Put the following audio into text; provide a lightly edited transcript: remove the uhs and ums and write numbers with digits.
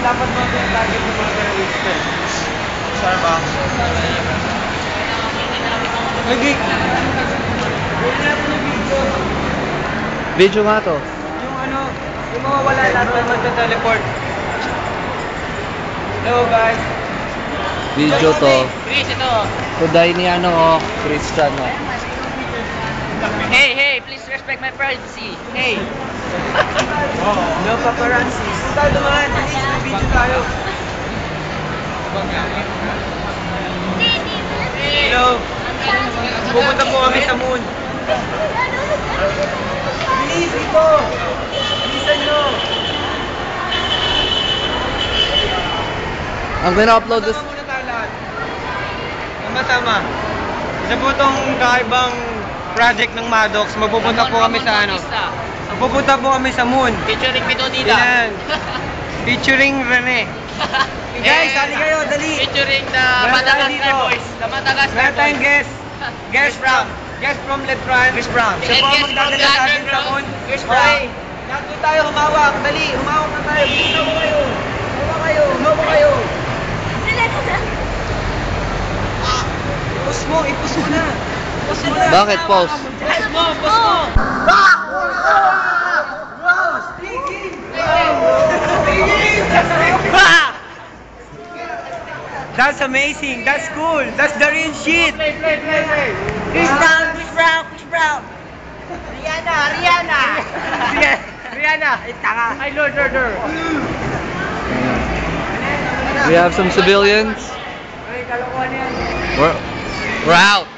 dapat mo yung target ng mga terrorista. Starbucks. Nagig. Video nga to. Yung ano, yung mawawala lahat ng magta-teleport. Hello guys. Video to. Chris, ito. Kuday ni ano, Christian. Hey, hey, please respect my privacy. Hey. No paparazzi. Tayo naman, please, may video tayo. Hello. Pupunta po kami sa moon. Please, ito. Bilisan nyo. Ang gina-upload is... Tama muna tayo lahat. Tama. Isa po itong kakaibang project ng Maddox. Magpupunta po kami sa ano. Magpupunta po kami sa moon. Featuring Pito Dida. Yan. Featuring Rene. Guys, sali kayo, dali. Featuring the Meron tayo Madagascar dito. boys. The Madagascar Meron tayong boys. guest. Guest from Letran. Chris Brown. Siya po ang And guest from magdadala sa atin sa Underground. moon. Chris Brown. Okay. Lahat po tayo humawak. Dali, humawak na tayo. Humawak kayo. Humawak kayo. Ipus mo na. Ipus mo na. Bakit pause? Post mo. Wow, stinging. That's amazing. That's cool. That's the real shit. Play. Chris Brown. Rihanna. Tanga. Ay, Lord. We have some civilians. Ay, kalokohan yan. We're out.